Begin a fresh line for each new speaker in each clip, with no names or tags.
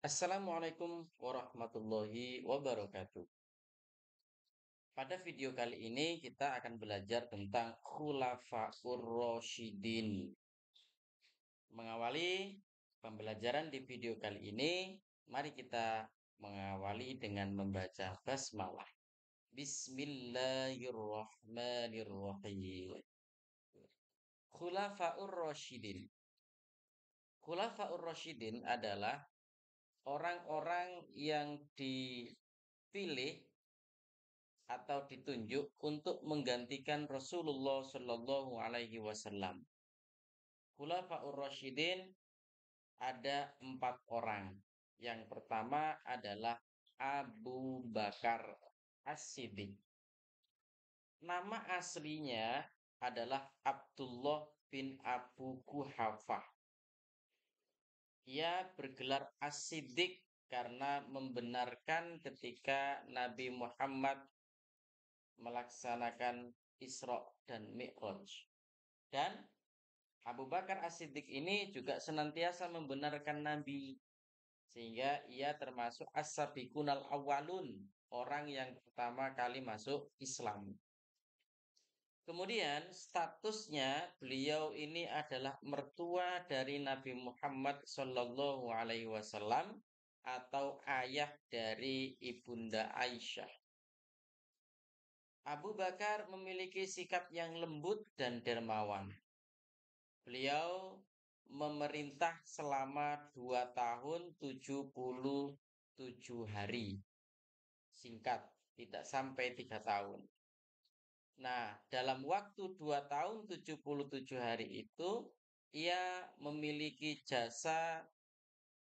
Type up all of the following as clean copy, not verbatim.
Assalamualaikum warahmatullahi wabarakatuh. Pada video kali ini kita akan belajar tentang Khulafaur Rasyidin. Mengawali pembelajaran di video kali ini, mari kita mengawali dengan membaca basmalah. Bismillahirrahmanirrahim. Khulafaur Rasyidin. Khulafaur Rasyidin adalah orang-orang yang dipilih atau ditunjuk untuk menggantikan Rasulullah Shallallahu Alaihi Wasallam. Khulafaur Rasyidin ada 4 orang. Yang pertama adalah Abu Bakar As-Siddiq. Nama aslinya adalah Abdullah bin Abu Quhafah. Ia bergelar As-Siddiq karena membenarkan ketika Nabi Muhammad melaksanakan Isra dan Mi'raj. Dan Abu Bakar As-Siddiq ini juga senantiasa membenarkan Nabi. Sehingga ia termasuk as-sabiqunal awwalun, orang yang pertama kali masuk Islam. Kemudian statusnya beliau ini adalah mertua dari Nabi Muhammad Shallallahu Alaihi Wasallam atau ayah dari Ibunda Aisyah. Abu Bakar memiliki sikap yang lembut dan dermawan. Beliau memerintah selama 2 tahun 77 hari. Singkat, tidak sampai 3 tahun. Nah, dalam waktu 2 tahun 77 hari itu, ia memiliki jasa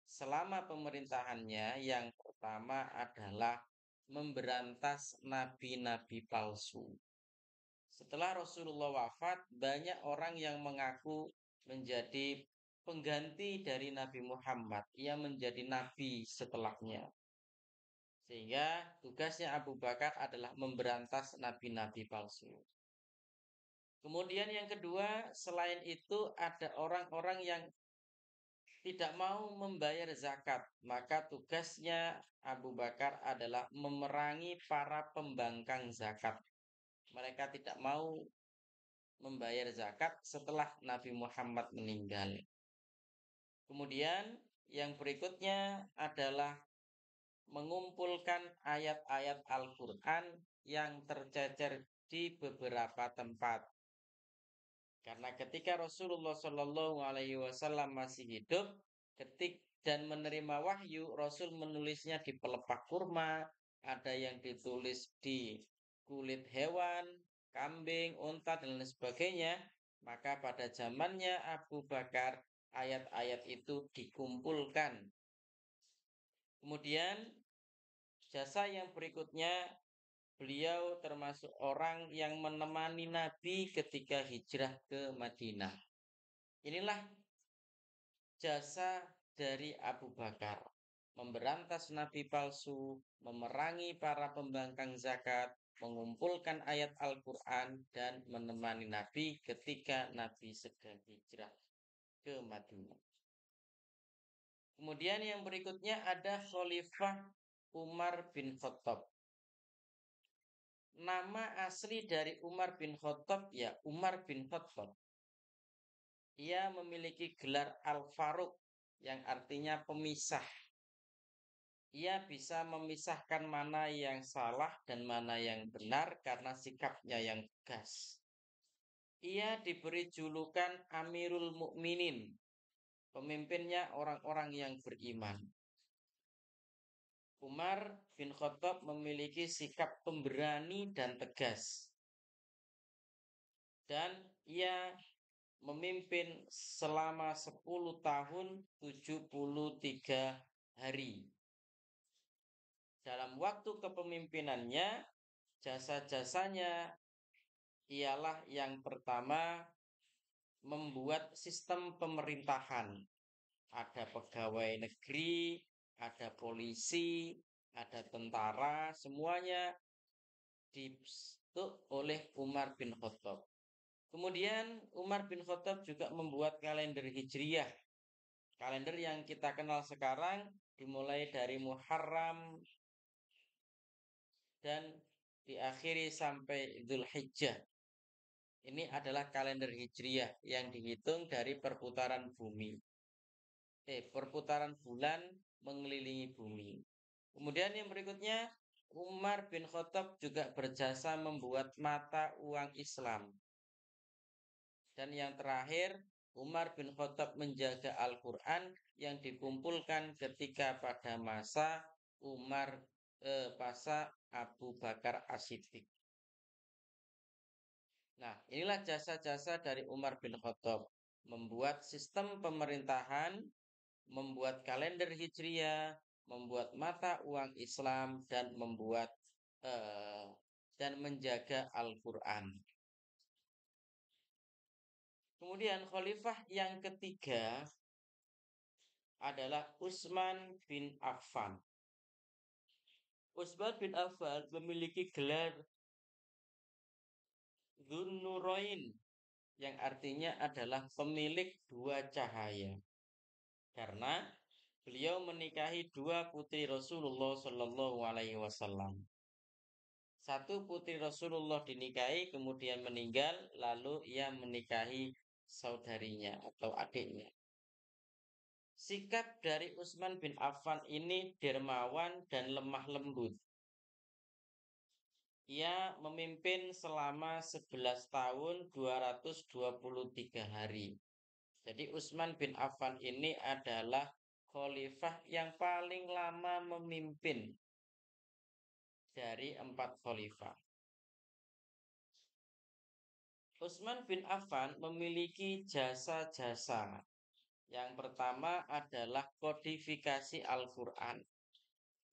selama pemerintahannya. Yang pertama adalah memberantas nabi-nabi palsu. Setelah Rasulullah wafat, banyak orang yang mengaku menjadi pengganti dari Nabi Muhammad. Ia menjadi nabi setelahnya. Sehingga tugasnya Abu Bakar adalah memberantas nabi-nabi palsu. Kemudian yang kedua, selain itu ada orang-orang yang tidak mau membayar zakat. Maka tugasnya Abu Bakar adalah memerangi para pembangkang zakat. Mereka tidak mau membayar zakat setelah Nabi Muhammad meninggal. Kemudian yang berikutnya adalah mengumpulkan ayat-ayat Al-Quran yang tercecer di beberapa tempat. Karena ketika Rasulullah Shallallahu Alaihi Wasallam masih hidup, dan menerima wahyu, Rasul menulisnya di pelepah kurma, ada yang ditulis di kulit hewan, kambing, unta, dan lain sebagainya. Maka pada zamannya Abu Bakar, ayat-ayat itu dikumpulkan. Kemudian jasa yang berikutnya, beliau termasuk orang yang menemani Nabi ketika hijrah ke Madinah. Inilah jasa dari Abu Bakar. Memberantas nabi palsu, memerangi para pembangkang zakat, mengumpulkan ayat Al-Quran, dan menemani Nabi ketika Nabi sedang hijrah ke Madinah. Kemudian yang berikutnya ada Khalifah Umar bin Khattab. Nama asli dari Umar bin Khattab ya Umar bin Khattab. Ia memiliki gelar Al-Faruq yang artinya pemisah. Ia bisa memisahkan mana yang salah dan mana yang benar karena sikapnya yang tegas. Ia diberi julukan Amirul Mukminin, pemimpinnya orang-orang yang beriman. Umar bin Khattab memiliki sikap pemberani dan tegas. Dan ia memimpin selama 10 tahun 73 hari. Dalam waktu kepemimpinannya, jasa-jasanya ialah yang pertama membuat sistem pemerintahan. Ada pegawai negeri, ada polisi, ada tentara, semuanya dibentuk oleh Umar bin Khattab. Kemudian Umar bin Khattab juga membuat kalender Hijriyah Kalender yang kita kenal sekarang dimulai dari Muharram dan diakhiri sampai Dzulhijjah. Ini adalah kalender Hijriyah yang dihitung dari perputaran bumi. Perputaran bulan mengelilingi bumi. Kemudian yang berikutnya, Umar bin Khattab juga berjasa membuat mata uang Islam. Dan yang terakhir, Umar bin Khattab menjaga Al-Quran yang dikumpulkan ketika pada masa masa Abu Bakar As-Siddiq. Nah, inilah jasa-jasa dari Umar bin Khattab. Membuat sistem pemerintahan, membuat kalender Hijriah, membuat mata uang Islam, dan dan menjaga Al-Quran. Kemudian khalifah yang ketiga adalah Utsman bin Affan. Utsman bin Affan memiliki gelar Dzun-Nurain yang artinya adalah pemilik dua cahaya. Karena beliau menikahi dua putri Rasulullah Shallallahu Alaihi Wasallam. Satu putri Rasulullah dinikahi, kemudian meninggal, lalu ia menikahi saudarinya atau adiknya. Sikap dari Utsman bin Affan ini dermawan dan lemah lembut. Ia memimpin selama 11 tahun 223 hari. Jadi Utsman bin Affan ini adalah khalifah yang paling lama memimpin dari 4 khalifah. Utsman bin Affan memiliki jasa-jasa. Yang pertama adalah kodifikasi Al-Quran,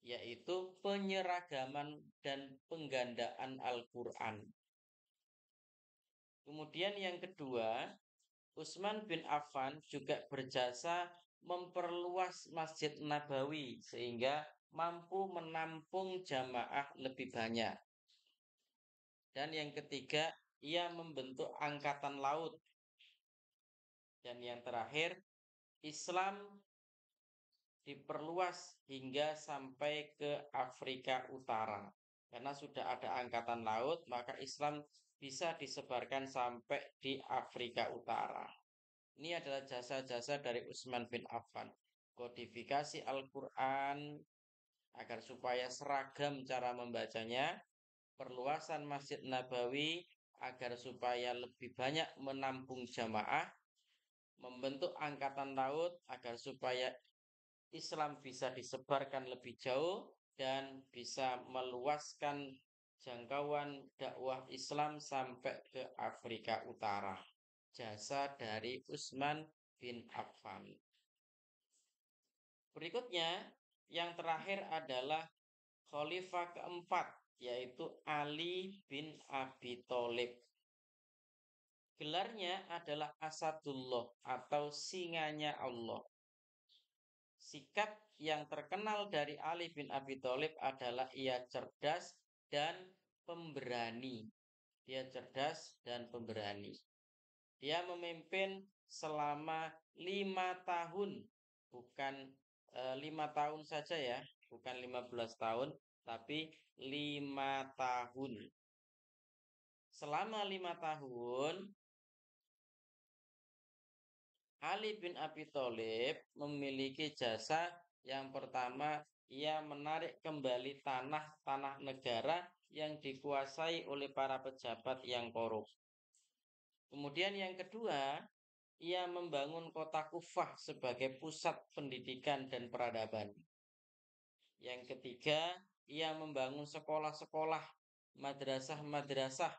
yaitu penyeragaman dan penggandaan Al-Quran. Kemudian yang kedua, Utsman bin Affan juga berjasa memperluas Masjid Nabawi sehingga mampu menampung jamaah lebih banyak. Dan yang ketiga, ia membentuk angkatan laut. Dan yang terakhir, Islam diperluas hingga sampai ke Afrika Utara. Karena sudah ada angkatan laut, maka Islam bisa disebarkan sampai di Afrika Utara. Ini adalah jasa-jasa dari Utsman bin Affan. Kodifikasi Al-Quran agar supaya seragam cara membacanya, perluasan Masjid Nabawi agar supaya lebih banyak menampung jamaah, membentuk angkatan laut agar supaya Islam bisa disebarkan lebih jauh dan bisa meluaskan jangkauan dakwah Islam sampai ke Afrika Utara. Jasa dari Utsman bin Affan. Berikutnya, yang terakhir adalah khalifah keempat, yaitu Ali bin Abi Thalib. Gelarnya adalah Asadullah atau singanya Allah. Sikap yang terkenal dari Ali bin Abi Thalib adalah ia cerdas dan pemberani. Dia cerdas dan pemberani. Dia memimpin selama 5 tahun, bukan 5 tahun saja ya, bukan 15 tahun, tapi 5 tahun. Selama 5 tahun, Ali bin Abi Thalib memiliki jasa yang pertama, ia menarik kembali tanah-tanah negara yang dikuasai oleh para pejabat yang korup. Kemudian yang kedua, ia membangun kota Kufah sebagai pusat pendidikan dan peradaban. Yang ketiga, ia membangun sekolah-sekolah, madrasah-madrasah.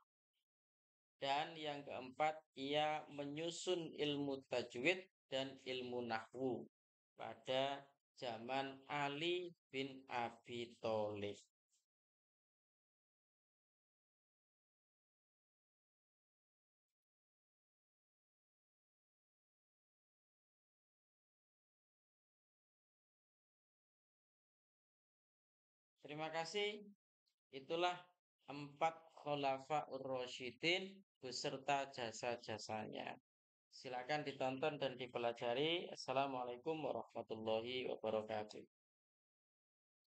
Dan yang keempat, ia menyusun ilmu tajwid dan ilmu nahwu pada zaman Ali bin Abi Thalib. Terima kasih. Itulah 4 Khulafaur Rasyidin beserta jasa-jasanya. Silakan ditonton dan dipelajari. Assalamualaikum warahmatullahi wabarakatuh.